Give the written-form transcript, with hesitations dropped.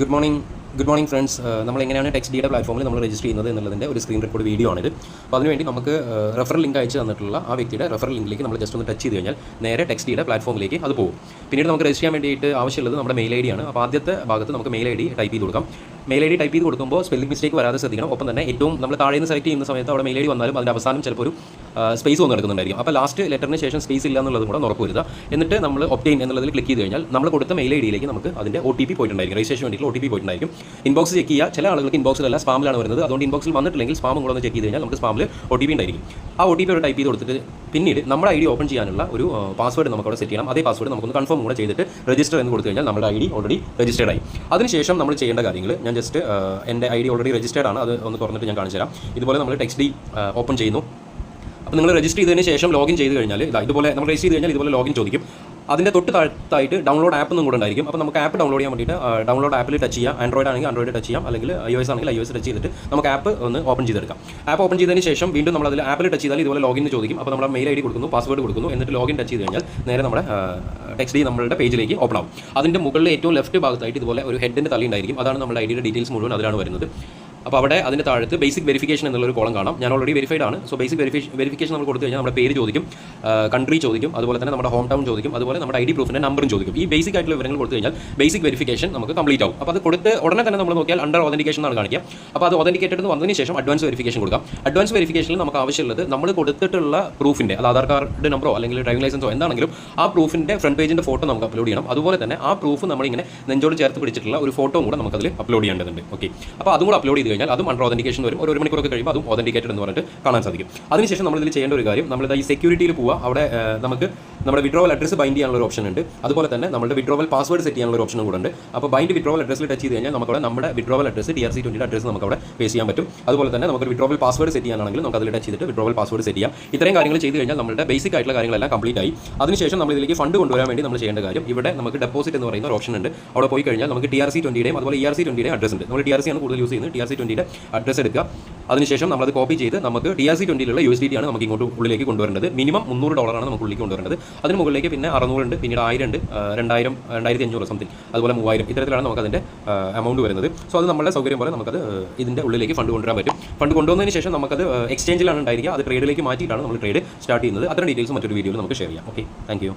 Good morning friends. നമ്മൾ എങ്ങനെയാണ് text ഡിയുടെ പ്ലാറ്റ്ഫോമിൽ നമ്മൾ രജിസ്റ്റർ ചെയ്യുന്നത് എന്നുള്ളതിൻ്റെ ഒരു സ്ക്രീൻ റെക്കോർഡ് വീഡിയോ ആണിത്. അപ്പോൾ അതിനുവേണ്ടി നമുക്ക് റെഫറൽ ലിങ്ക് അയച്ച് തന്നിട്ടുള്ള ആ വ്യക്തിയുടെ റെഫറൽ ലിങ്കിലേക്ക് നമ്മൾ ജസ്റ്റ് ഒന്ന് ടച്ച് ചെയ്ത് കഴിഞ്ഞാൽ നേരെ ടെക്സ്റ്റ് ഡിയുടെ പ്ലാറ്റ്ഫോമിലേക്ക് അത് പോകും. പിന്നീട് നമുക്ക് രജിസ്റ്റർ ചെയ്യാൻ വേണ്ടിയിട്ട് ആവശ്യമുള്ളത് നമ്മുടെ മെയിൽ ഐ ഡി ആണ്. അപ്പോൾ ആദ്യത്തെ ഭാഗത്ത് നമുക്ക് മെയിൽ ഐ ഡി ടൈപ്പ് ചെയ്ത് കൊടുക്കാം. മെയിൽ ഐ ഡി ടൈപ്പ് ചെയ്ത് കൊടുക്കുമ്പോൾ സ്പെല്ലിംഗ് മിസ്റ്റേക്ക് വരാതെ ശ്രദ്ധിക്കണം. ഒപ്പം തന്നെ ഏറ്റവും നമ്മൾ താഴെ നിന്ന് സെലക്ട് ചെയ്യുന്ന സമയത്ത് അവിടെ മെയിൽ ഐ ഡി വന്നാലും അതിൻ്റെ അവസാനം ചിലപ്പോൾ ഒരു സ്പേസ് വന്ന് നടക്കുന്നുണ്ടായിരിക്കും. അപ്പോൾ ലാസ്റ്റ് ലെറ്ററിന് ശേഷം സ്പേസ് ഇല്ല എന്നുള്ളതും കൂടെ ഉറപ്പ് വരുത്തുക. എന്നിട്ട് നമ്മൾ ഒപ്റ്റെയിൻ എന്നുള്ളതിൽ ക്ലിക്ക് ചെയ്ത് കഴിഞ്ഞാൽ നമ്മൾ കൊടുത്ത മെയിൽ ഐ ഡിയിലേക്ക് നമുക്ക് അതിൻ്റെ OTP പോയിട്ടുണ്ടായിരിക്കും. രജിസ്ട്രേഷൻ വേണ്ടിയിട്ടുള്ള OTP പോയിട്ടുണ്ടായിരിക്കും. ഇൻബോക്സ് ചെക്ക് ചെയ്യുക. ചില ആളുകൾക്ക് ഇൻബോക്സിലല്ല സ്പാമിലാണ് വരുന്നത്. അതുകൊണ്ട് ഇൻബോക്സിൽ വന്നിട്ടില്ലെങ്കിൽ സ്പാമും കൂടെ ഒന്ന് ചെക്ക് ചെയ്ത് കഴിഞ്ഞാൽ നമുക്ക് സ്പാമിൽ OTP ഉണ്ടായിരിക്കും. ആ OTP ഒരു ടൈപ്പ് ചെയ്ത് കൊടുത്തിട്ട് പിന്നീട് നമ്മുടെ ഐ ഡി ഓപ്പൺ ചെയ്യാനുള്ള ഒരു പാസ്വേഡ് നമുക്ക് അവിടെ സെറ്റ് ചെയ്യണം. അതേ പാസ്വേഡ് നമുക്കൊന്ന് കൺഫേം കൂടെ ചെയ്തിട്ട് രജിസ്റ്റർ എന്ന് കൊടുത്തു കഴിഞ്ഞാൽ നമ്മുടെ ഐ ഡി ഓൾറെഡി രജിസ്റ്റേഡ് ആയി. അതിനുശേഷം നമ്മൾ ചെയ്യേണ്ട കാര്യങ്ങൾ ഞാൻ ജസ്റ്റ് എൻ്റെ ഐ ഡി ഓൾറെഡി രജിസ്റ്റേഡ് ആണ്, അത് ഒന്ന് തുറന്നിട്ട് ഞാൻ കാണിച്ചു തരാം. ഇതുപോലെ നമ്മൾ ടെക്സ്റ്റ് ഡി ഓപ്പൺ ചെയ്യുന്നു. അപ്പോൾ നിങ്ങൾ രജിസ്റ്റർ ചെയ്തതിന് ശേഷം ലോഗിൻ ചെയ്ത് കഴിഞ്ഞാൽ ഇതുപോലെ നമ്മൾ രജിസ്റ്റർ ചെയ്ത് കഴിഞ്ഞാൽ ഇതുപോലെ ലോഗിൻ ചോദിക്കും. അതിൻ്റെ തൊട്ട് താഴത്തായിട്ട് ഡൗൺലോഡ് ആപ്പ് എന്നും കൂടെ ഉണ്ടായിരിക്കും. അപ്പോൾ നമുക്ക് ആപ്പ് ഡൗൺലോഡ് ചെയ്യാൻ വേണ്ടിയിട്ട് ഡൗൺലോഡ് ആപ്പിൽ ടച്ച് ചെയ്യാം. ആൻഡ്രോയിഡ് ആണെങ്കിൽ ആൻഡ്രോയിഡ് ടച്ച് ചെയ്യാം, അല്ലെങ്കിൽ iOS ആണെങ്കിൽ iOS ടച്ച് ചെയ്തിട്ട് നമുക്ക് ആപ്പ് ഒന്ന് ഓപ്പൺ ചെയ്തെടുക്കാം. ആപ്പ് ഓപ്പൺ ചെയ്തതിന് ശേഷം വീണ്ടും നമ്മൾ അതിൽ ആപ്പിൽ ടച്ച് ചെയ്താൽ ഇതുപോലെ ലോഗിൻ ചോദിക്കും. അപ്പോൾ നമ്മുടെ മെയിൽ ഐ ഡി കൊടുക്കുന്നു, പാസ്വേഡ് കൊടുക്കുന്നു, എന്നിട്ട് ലോഗിൻ ടച്ച് ചെയ്ത് കഴിഞ്ഞാൽ നേരെ നമ്മുടെ ടെക്സ്റ്റ് ഡി നമ്മുടെ പേജിലേക്ക് ഓപ്പൺ ആവും. അതിൻ്റെ മുകളിൽ ഏറ്റവും ലെഫ്റ്റ് ഭാഗത്തായിട്ട് ഇതുപോലെ ഒരു ഹെഡിൻ്റെ തല ഉണ്ടായിരിക്കും. അതാണ് നമ്മുടെ ഐ ഡിയുടെ ഡീറ്റെയിൽസ് മുഴുവൻ അതിലാണ് വരുന്നത്. അപ്പോൾ അവിടെ അതിൻ്റെ താഴത്ത് ബേസിക് വെരിഫിക്കേഷൻ എന്നുള്ളൊരു കോളം കാണാം. ഞാൻ ഓൾറെഡി വെരിഫൈഡ് ആണ്. സോ ബേസിക് വെരിഫിക്കേഷൻ നമ്മൾ കൊടുത്തു കഴിഞ്ഞാൽ നമ്മുടെ പേര് ചോദിക്കും, കൺട്രി ചോദിക്കും, അതുപോലെ തന്നെ നമ്മുടെ ഹോം ടൗൺ ചോദിക്കും, അതുപോലെ നമ്മുടെ ഐ ഡി പ്രൂഫിൻ്റെ നമ്പറും ചോദിക്കും. ഈ ബേസിക് ആയിട്ടുള്ള വിവരങ്ങൾ കൊടുത്തു കഴിഞ്ഞാൽ ബേസിക് വെരിഫിക്കേഷൻ നമുക്ക് കംപ്ലീറ്റ് ആവും. അപ്പോൾ അത് കൊടുത്ത് ഉടനെ തന്നെ നമ്മൾ നോക്കിയാൽ അണ്ടർ ഓതൻറ്റിക്കേഷൻ ആണ് കാണിക്കുക. അപ്പോൾ അത് ഓതൻറ്റിക്കേറ്റഡ് വന്നതിന് ശേഷം അഡ്വാൻസ് വെരിഫിക്കേഷൻ കൊടുക്കാം. അഡ്വാൻസ് വെരിഫിക്കേഷനിൽ നമുക്ക് ആവശ്യമുള്ളത് നമ്മൾ കൊടുത്തിട്ടുള്ള പ്രൂഫിൻ്റെ, അത് ആധാർ കാർഡ് നമ്പറോ അല്ലെങ്കിൽ ഡ്രൈവിംഗ് ലൈസൻസോ എന്താണെങ്കിലും ആ പ്രൂഫിൻ്റെ ഫ്രണ്ട് പേജിൻ്റെ ഫോട്ടോ നമുക്ക് അപ്ലോഡ് ചെയ്യണം. അതുപോലെ തന്നെ ആ പ്രൂഫ് നമ്മളിങ്ങനെ നെഞ്ചോട് ചേർത്ത് പിടിച്ചിട്ടുള്ള ഒരു ഫോട്ടോയും കൂടെ നമുക്കതിൽ അപ്ലോഡ് ചെയ്യേണ്ടതുണ്ട്. ഓക്കെ, അപ്പോൾ അതും കൂടെ അപ്ലോഡ് ചെയ്ത് കഴിഞ്ഞാൽ അതും അണ്ടർ ഓതൻറ്റിക്കേഷൻ വരും. ഒരു മണിക്കൂറൊക്കെ കഴിയുമ്പോൾ അതും ഓതൻറ്റിക്കേറ്റഡ് എന്ന് പറഞ്ഞിട്ട് കാണാൻ സാധിക്കും. അതിനുശേഷം നമ്മൾ ഇതിൽ ചെയ്യേണ്ട ഒരു കാര്യം, നമ്മളിത് ഈ സെക്യൂരിറ്റിയിൽ പോവുക. അവിടെ നമുക്ക് നമ്മുടെ വിഡ്രോവൽ അഡ്രസ് ബൈൻഡ് ചെയ്യാനുള്ള ഒരു ഓപ്ഷൻ ഉണ്ട്. അതുപോലെ തന്നെ നമ്മുടെ വിഡ്രോവൽ പാസ്വേഡ് സെറ്റ് ചെയ്യാനുള്ള ഒരു ഓപ്ഷനും കൂടെ ഉണ്ട്. അപ്പോൾ ബൈൻഡ് വിഡ്രോവൽ അഡ്രസ്സിൽ ടച്ച് ചെയ്ത് കഴിഞ്ഞാൽ നമുക്കവിടെ നമ്മുടെ വിഡ്രോവൽ അഡ്രസ് TRC20 അഡ്രസ് നമുക്ക് അവിടെ പേസ്റ്റ് ചെയ്യാൻ പറ്റും. അതുപോലെ തന്നെ നമുക്ക് വിഡ്രോവൽ പാസ്വേഡ് സെറ്റ് ചെയ്യാനാണെങ്കിൽ നമുക്ക് അതിൽ ടച്ച് ചെയ്തിട്ട് വിഡ്രോവൽ പാസ്വേഡ് സെറ്റ് ചെയ്യാം. ഇത്രയും കാര്യങ്ങൾ ചെയ്ത് കഴിഞ്ഞാൽ നമ്മുടെ ബേസിക് ആയിട്ടുള്ള കാര്യങ്ങളെല്ലാം കംപ്ലീറ്റ് ആയി. അതിനുശേഷം നമ്മൾ ഇതിലേക്ക് ഫണ്ട് കൊണ്ടുവരാൻ വേണ്ടി നമ്മൾ ചെയ്യേണ്ട കാര്യം, ഇവിടെ നമുക്ക് ഡെപ്പോസിറ്റ് എന്ന് പറയുന്ന ഒരു ഓപ്ഷൻ ഉണ്ട്. അവിടെ പോയി കഴിഞ്ഞാൽ നമുക്ക് TRC20യുടെയും അതുപോലെ ERC20യുടെയും അഡ്രസ് ഉണ്ട്. നമ്മൾ TRC ആണ് കൂടുതൽ യൂസ് ചെയ്യുന്നത്. TRC20യുടെ അഡ്രസ് എടുക്കുക. അതിനുശേഷം നമ്മളത് കോപ്പി ചെയ്ത് നമുക്ക് TRC20യിലുള്ള USDT ആണ് നമുക്ക് ഇങ്ങോട്ട് ഉള്ളിലേക്ക് കൊണ്ടുവരേണ്ടത്. മിനിമം $300 ആണ് നമുക്ക് ഉള്ളിലേക്ക് കൊണ്ടുവരേണ്ടത്. അതിന് മുകളിലേക്ക് പിന്നെ 600 ഉണ്ട്, പിന്നീട് 1000 ഉണ്ട്, 2000, 2500 സംതിങ്, അതുപോലെ 3000, ഇത്തരത്തിലാണ് നമുക്ക് അതിൻ്റെ എമൗണ്ട് വരുന്നത്. സോ അത് നമ്മുടെ സൗകര്യം പോലെ നമുക്കത് ഇതിൻ്റെ ഉള്ളിലേക്ക് ഫണ്ട് കൊണ്ടുവരാൻ പറ്റും. ഫണ്ട് കൊണ്ടുവന്നതിന് ശേഷം നമുക്കത് എക്സ്ചേഞ്ചിലാണ് ഉണ്ടായിരിക്കുക. അത് ട്രേഡിലേക്ക് മാറ്റിയിട്ടാണ് നമ്മൾ ട്രേഡ് സ്റ്റാർട്ട് ചെയ്യുന്നത്. അത്തരം ഡീറ്റെയിൽസ് മറ്റൊരു വീഡിയോയിൽ നമുക്ക് ഷെയർ ചെയ്യാം. Okay, thank you.